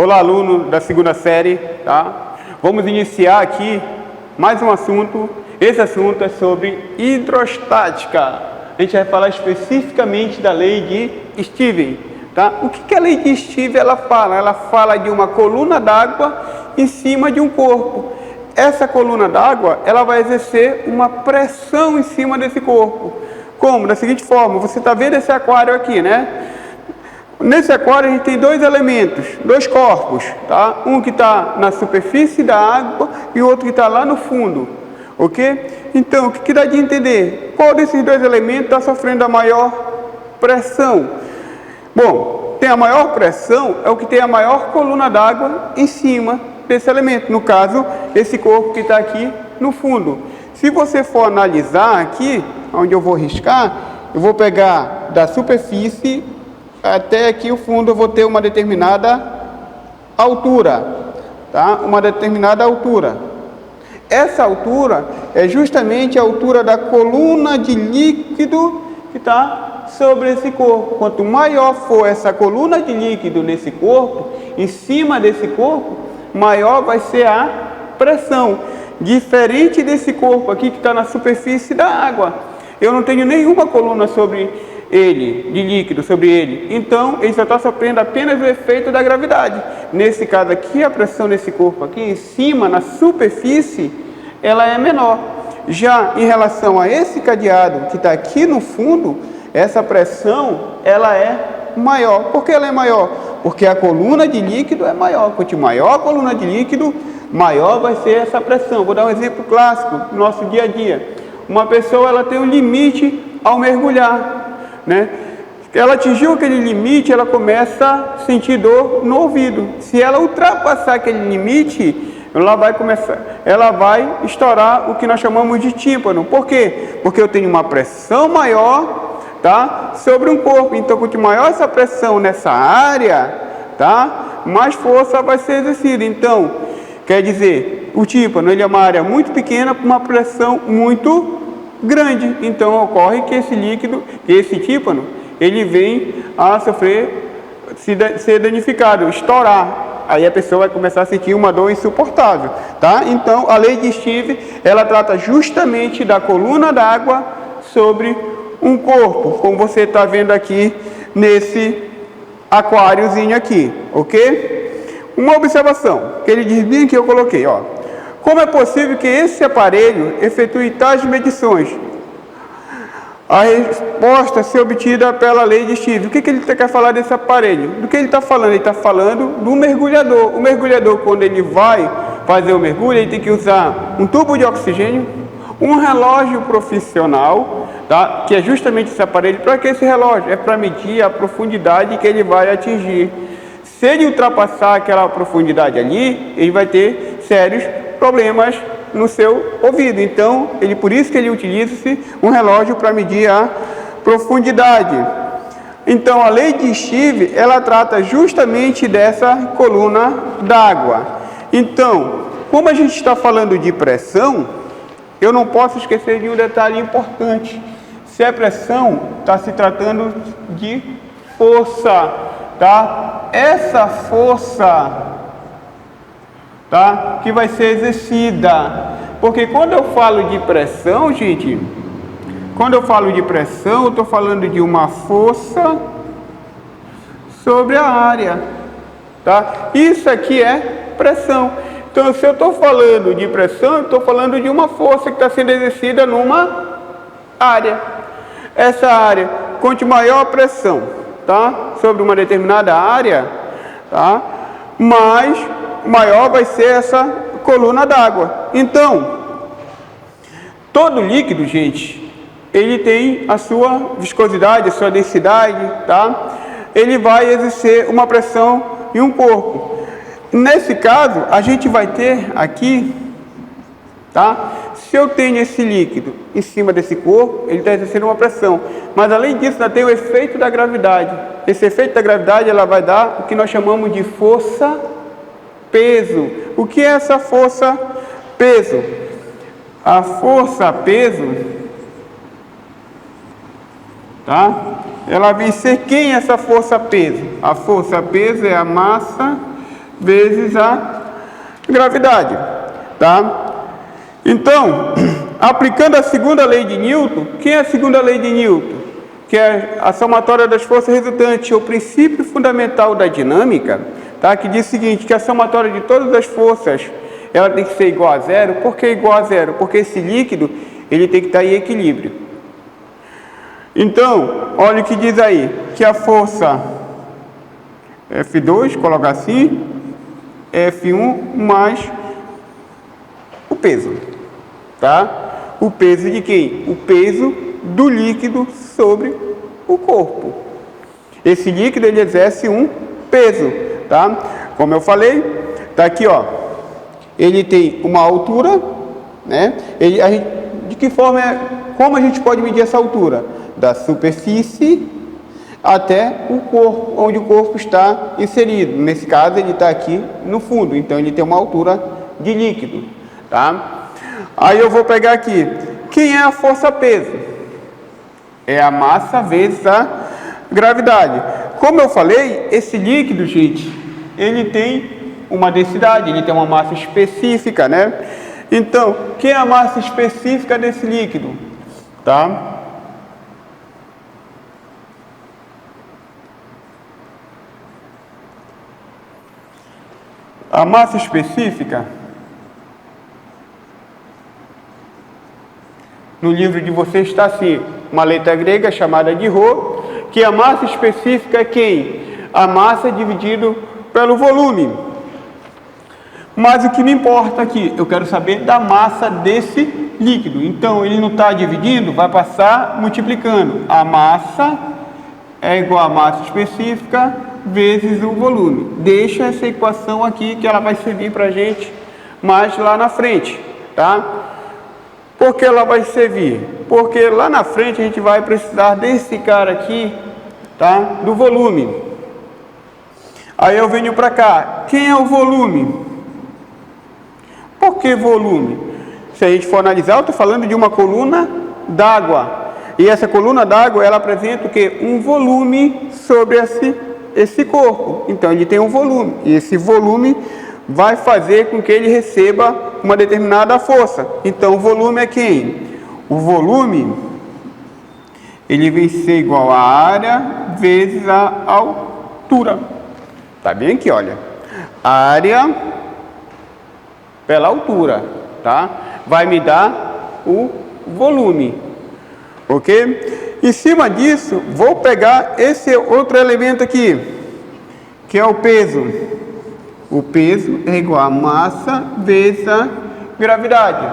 Olá, aluno da segunda série, tá? Vamos iniciar aqui mais um assunto. Esse assunto é sobre hidrostática. A gente vai falar especificamente da lei de Stevens, tá? O que a lei de Stevens ela fala? Ela fala de uma coluna d'água em cima de um corpo. Essa coluna d'água, ela vai exercer uma pressão em cima desse corpo. Como? Da seguinte forma, você está vendo esse aquário aqui, né? Nesse aquário a gente tem dois elementos, dois corpos, tá? Um que está na superfície da água e o outro que está lá no fundo, ok? Então, o que dá de entender? Qual desses dois elementos está sofrendo a maior pressão? Bom, tem a maior pressão, é o que tem a maior coluna d'água em cima desse elemento, no caso, esse corpo que está aqui no fundo. Se você for analisar aqui, onde eu vou riscar, eu vou pegar da superfície até aqui o fundo, eu vou ter uma determinada altura, tá? Uma determinada altura. Essa altura é justamente a altura da coluna de líquido que está sobre esse corpo. Quanto maior for essa coluna de líquido nesse corpo, em cima desse corpo, maior vai ser a pressão. Diferente desse corpo aqui que está na superfície da água. Eu não tenho nenhuma coluna sobre ele, de líquido sobre ele. Então, ele só está sofrendo apenas o efeito da gravidade. Nesse caso aqui, a pressão desse corpo aqui em cima, na superfície, ela é menor. Já em relação a esse cadeado que está aqui no fundo, essa pressão, ela é maior. Por que ela é maior? Porque a coluna de líquido é maior. Quanto maior a coluna de líquido, maior vai ser essa pressão. Vou dar um exemplo clássico do nosso dia a dia. Uma pessoa, ela tem um limite ao mergulhar, né? Ela atingiu aquele limite, ela começa a sentir dor no ouvido. Se ela ultrapassar aquele limite, ela vai estourar o que nós chamamos de tímpano. Por quê? Porque eu tenho uma pressão maior, tá, sobre um corpo. Então, quanto maior essa pressão nessa área, tá, mais força vai ser exercida. Então, quer dizer, o tímpano, ele é uma área muito pequena com uma pressão muito grande. Então, ocorre que esse líquido, esse tímpano, ele vem a ser danificado, estourar. Aí a pessoa vai começar a sentir uma dor insuportável, tá? Então, a lei de Stevens, ela trata justamente da coluna d'água sobre um corpo, como você está vendo aqui nesse aquáriozinho aqui, ok? Uma observação, que ele diz bem que eu coloquei, ó. Como é possível que esse aparelho efetue tais medições? A resposta ser obtida pela lei de Stevens. O que ele quer falar desse aparelho? Do que ele está falando? Ele está falando do mergulhador. O mergulhador, quando ele vai fazer o mergulho, ele tem que usar um tubo de oxigênio, um relógio profissional, tá? Que é justamente esse aparelho. Para que esse relógio? É para medir a profundidade que ele vai atingir. Se ele ultrapassar aquela profundidade ali, ele vai ter sérios problemas no seu ouvido. Então, por isso que ele utiliza-se um relógio para medir a profundidade. Então, a lei de Stevens, ela trata justamente dessa coluna d'água. Então, como a gente está falando de pressão, eu não posso esquecer de um detalhe importante. Se a pressão está se tratando de força, tá? Essa força, tá, que vai ser exercida, porque quando eu falo de pressão, gente, quando eu falo de pressão, eu estou falando de uma força sobre a área, tá? Isso aqui é pressão. Então, se eu estou falando de pressão, eu estou falando de uma força que está sendo exercida numa área. Essa área, quanto maior a pressão, tá, sobre uma determinada área, tá, mais maior vai ser essa coluna d'água. Então, todo líquido, gente, ele tem a sua viscosidade, a sua densidade, tá? Ele vai exercer uma pressão em um corpo. Nesse caso, a gente vai ter aqui, tá? Se eu tenho esse líquido em cima desse corpo, ele está exercendo uma pressão. Mas, além disso, ainda tem o efeito da gravidade. Esse efeito da gravidade, ela vai dar o que nós chamamos de força peso. O que é essa força peso? A força peso, tá? Ela vem ser quem essa força peso? A força peso é a massa vezes a gravidade, tá? Então, aplicando a segunda lei de Newton, quem é a segunda lei de Newton? Que é a somatória das forças resultantes, o princípio fundamental da dinâmica, tá? Que diz o seguinte, que a somatória de todas as forças, ela tem que ser igual a zero. Por que igual a zero? Porque esse líquido, ele tem que estar em equilíbrio. Então, olha o que diz aí, que a força F2, coloca assim, F1 mais o peso, tá? O peso de quem? O peso do líquido sobre o corpo. Esse líquido, ele exerce um peso, tá? Como eu falei, tá aqui, ó. Ele tem uma altura, né? De que forma como a gente pode medir essa altura? Da superfície até o corpo, onde o corpo está inserido. Nesse caso, ele está aqui no fundo, então ele tem uma altura de líquido, tá? Aí eu vou pegar aqui, quem é a força-peso? É a massa vezes a gravidade. Como eu falei, esse líquido, gente, ele tem uma densidade, ele tem uma massa específica, né? Então, quem é a massa específica desse líquido? Tá? A massa específica, no livro de vocês está assim, uma letra grega chamada de Rho, que a massa específica é quem? A massa dividido pelo volume. Mas o que me importa aqui, eu quero saber da massa desse líquido. Então, ele não está dividindo, vai passar multiplicando. A massa é igual a massa específica vezes o volume. Deixa essa equação aqui que ela vai servir para a gente mais lá na frente, tá? Por que ela vai servir? Porque lá na frente a gente vai precisar desse cara aqui, tá? Do volume. Aí eu venho para cá. Quem é o volume? Por que volume? Se a gente for analisar, eu estou falando de uma coluna d'água. E essa coluna d'água, ela apresenta o quê? Um volume sobre esse corpo. Então, ele tem um volume. E esse volume vai fazer com que ele receba uma determinada força. Então, o volume é quem? O volume, ele vai ser igual a área vezes a altura. Tá bem aqui, olha. Área pela altura, tá? Vai me dar o volume, ok? Em cima disso, vou pegar esse outro elemento aqui, que é o peso. O peso é igual a massa vezes a gravidade,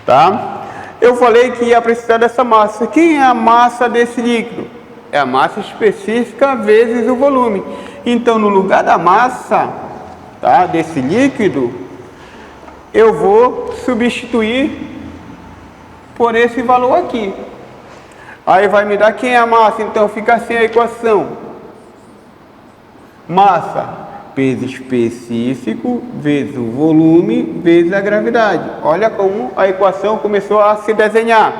tá? Eu falei que ia precisar dessa massa. Quem é a massa desse líquido? É a massa específica vezes o volume. Então, no lugar da massa, tá, desse líquido, eu vou substituir por esse valor aqui. Aí vai me dar quem é a massa. Então, fica assim a equação. Massa, peso específico, vezes o volume, vezes a gravidade. Olha como a equação começou a se desenhar,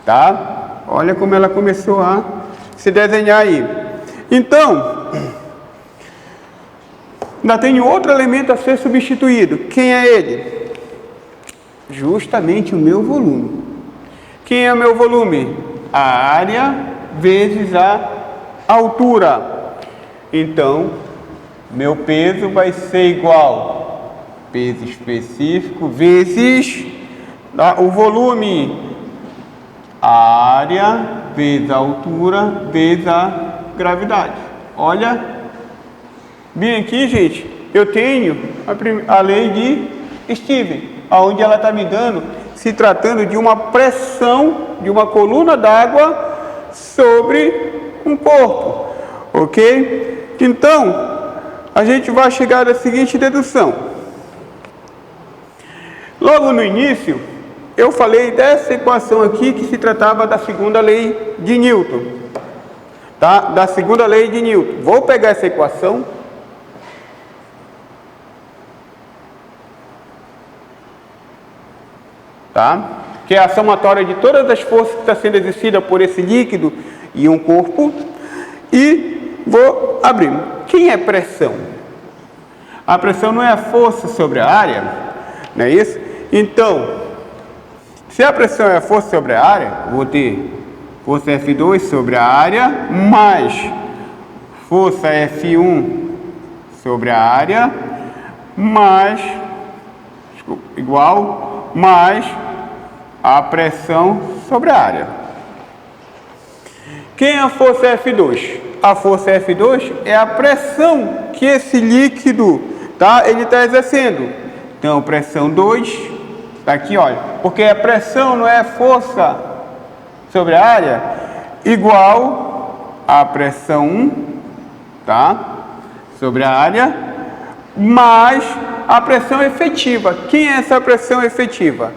tá? Olha como ela começou a se desenhar aí. Então, ainda tem outro elemento a ser substituído. Quem é ele? Justamente o meu volume. Quem é o meu volume? A área vezes a altura. Então, meu peso vai ser igual peso específico vezes o volume. A área vezes a altura vezes a gravidade. Olha, bem aqui, gente, eu tenho a lei de Stevens, onde ela está me dando, se tratando de uma pressão de uma coluna d'água sobre um corpo, ok? Então, a gente vai chegar à seguinte dedução. Logo no início, eu falei dessa equação aqui que se tratava da segunda lei de Newton, tá? Da segunda lei de Newton. Vou pegar essa equação. Tá? Que é a somatória de todas as forças que está sendo exercida por esse líquido e um corpo. E Vou abrir. Quem é pressão? A pressão não é a força sobre a área, não é isso? Então, se a pressão é a força sobre a área, vou ter força F2 sobre a área, mais força F1 sobre a área, mais, igual, mais a pressão sobre a área. Quem é a força F2? A força F2 é a pressão que esse líquido, ele está exercendo. Então, pressão 2, está aqui, olha, porque a pressão não é força sobre a área, igual a pressão 1, sobre a área, mais a pressão efetiva. Quem é essa pressão efetiva?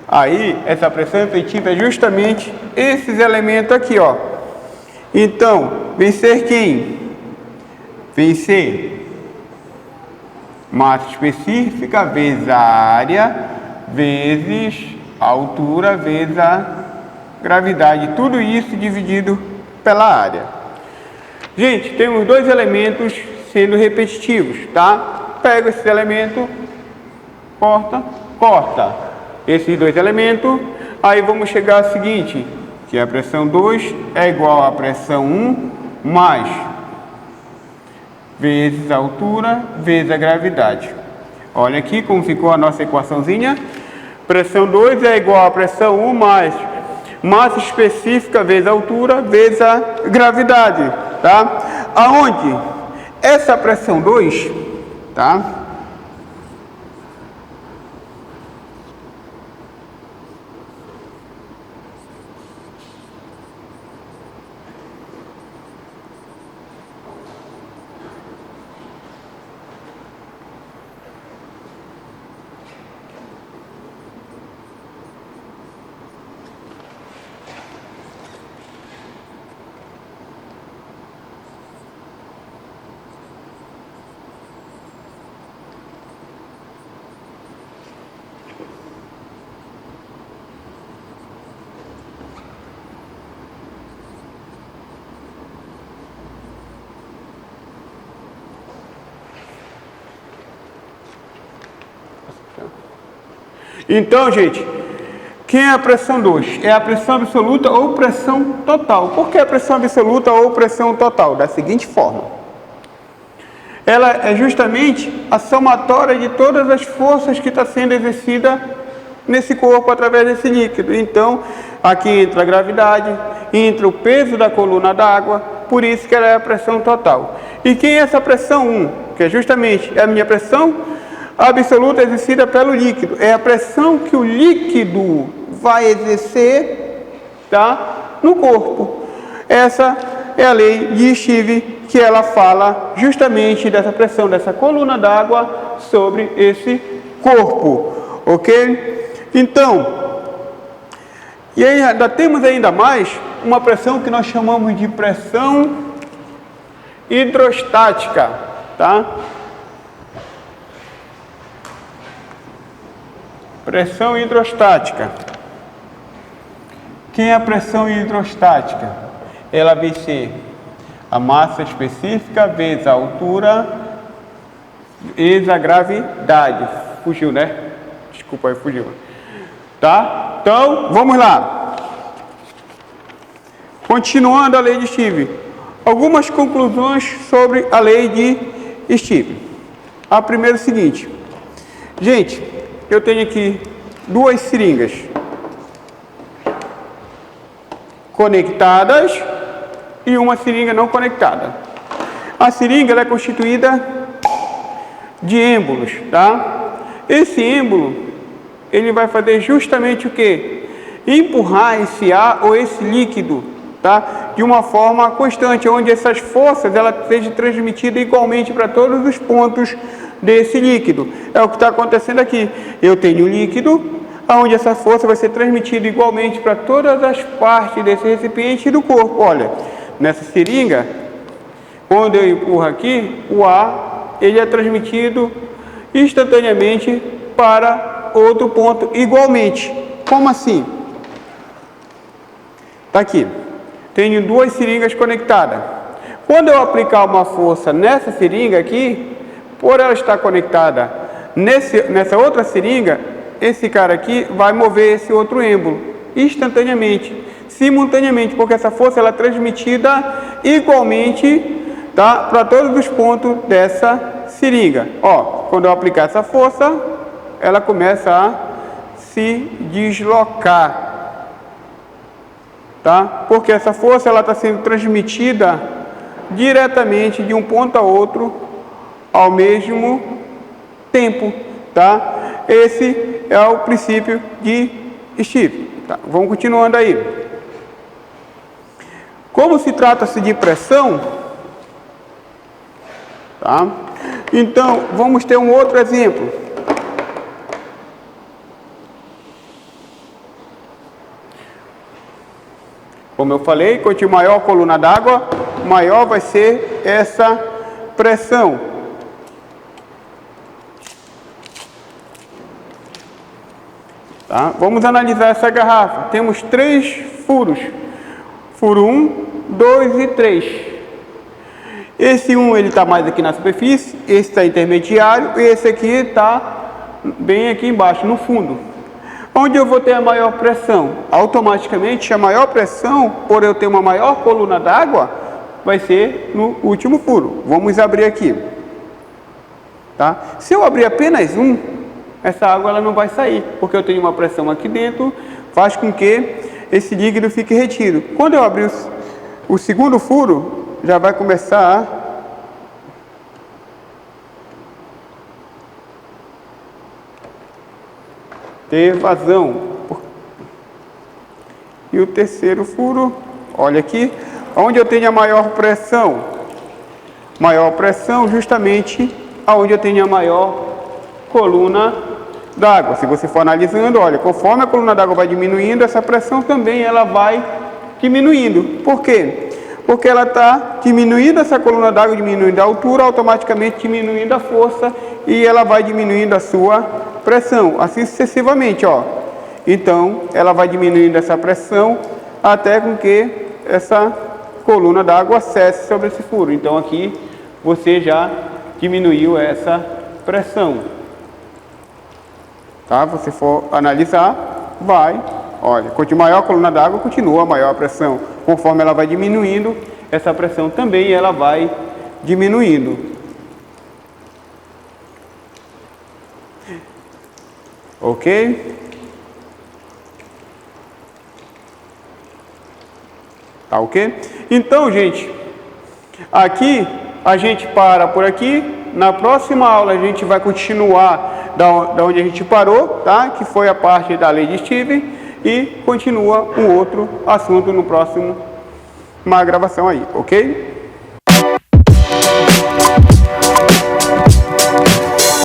Aí, essa pressão efetiva é justamente esses elementos aqui, ó. Então, vem ser quem? Vem ser massa específica vezes a área, vezes a altura, vezes a gravidade. Tudo isso dividido pela área. Gente, temos dois elementos sendo repetitivos, Pega esse elemento, corta esses dois elementos, aí vamos chegar ao seguinte, que a pressão 2 é igual à pressão 1 mais vezes a altura vezes a gravidade. Olha aqui como ficou a nossa equaçãozinha. Pressão 2 é igual à pressão 1 mais massa específica vezes a altura vezes a gravidade, Aonde essa pressão 2, Então, gente, quem é a pressão 2? É a pressão absoluta ou pressão total. Por que a pressão absoluta ou pressão total? Da seguinte forma. Ela é justamente a somatória de todas as forças que está sendo exercida nesse corpo através desse líquido. Então, aqui entra a gravidade, entra o peso da coluna d'água, por isso que ela é a pressão total. E quem é essa pressão 1? Que é justamente a minha pressão absoluta exercida pelo líquido. É a pressão que o líquido vai exercer, no corpo. Essa é a lei de Stevens, que ela fala justamente dessa pressão, dessa coluna d'água sobre esse corpo, ok? Então, e aí ainda temos ainda mais uma pressão que nós chamamos de pressão hidrostática, Pressão hidrostática. Quem é a pressão hidrostática? Ela vai ser a massa específica vezes a altura vezes a gravidade. Fugiu, né? Desculpa aí, fugiu. Então, vamos lá. Continuando a lei de Stevens. Algumas conclusões sobre a lei de Stevens. A primeira é o seguinte. Gente, eu tenho aqui duas seringas conectadas e uma seringa não conectada. A seringa ela é constituída de êmbolos, Esse êmbolo, ele vai fazer justamente o quê? Empurrar esse ar ou esse líquido, de uma forma constante, onde essas forças ela seja transmitida igualmente para todos os pontos desse líquido. É o que está acontecendo aqui. Eu tenho um líquido, onde essa força vai ser transmitida igualmente para todas as partes desse recipiente e do corpo. Olha, nessa seringa, quando eu empurro aqui, o ar, ele é transmitido instantaneamente para outro ponto igualmente. Como assim? Está aqui. Tenho duas seringas conectadas. Quando eu aplicar uma força nessa seringa aqui, por ela estar conectada nessa outra seringa, esse cara aqui vai mover esse outro êmbolo instantaneamente, simultaneamente, porque essa força ela é transmitida igualmente, tá, para todos os pontos dessa seringa. Ó, quando eu aplicar essa força, ela começa a se deslocar, tá? Porque essa força ela está sendo transmitida diretamente de um ponto a outro ao mesmo tempo, tá? Esse é o princípio de Stevens. Tá, vamos continuando aí. Como se trata-se de pressão, tá? Então, vamos ter um outro exemplo. Como eu falei, quanto maior a coluna d'água, maior vai ser essa pressão. Tá? Vamos analisar essa garrafa. Temos 3 furos. Furo 1, 2 e 3. Esse 1 ele está mais aqui na superfície, esse está intermediário e esse aqui está bem aqui embaixo, no fundo. Onde eu vou ter a maior pressão? Automaticamente a maior pressão, por eu ter uma maior coluna d'água, vai ser no último furo. Vamos abrir aqui. Tá? Se eu abrir apenas um, essa água ela não vai sair, porque eu tenho uma pressão aqui dentro, faz com que esse líquido fique retido. Quando eu abrir o segundo furo, já vai começar a ter vazão. E o terceiro furo, olha aqui, onde eu tenho a maior pressão. Maior pressão justamente aonde eu tenho a maior coluna d'água. Se você for analisando, olha, conforme a coluna d'água vai diminuindo, essa pressão também ela vai diminuindo. Por quê? Porque ela está diminuindo essa coluna d'água, diminuindo a altura, automaticamente diminuindo a força e ela vai diminuindo a sua pressão, assim sucessivamente, ó. Então, ela vai diminuindo essa pressão até com que essa coluna d'água cesse sobre esse furo. Então, aqui você já diminuiu essa pressão. Tá? Você for analisar, vai, olha, quanto maior a coluna d'água, continua a maior a pressão. Conforme ela vai diminuindo, essa pressão também ela vai diminuindo. Ok? Tá ok? Então, gente, aqui a gente para por aqui. Na próxima aula a gente vai continuar da onde a gente parou, tá? Que foi a parte da lei de Stevens, e continua um outro assunto no próximo, uma gravação aí, ok?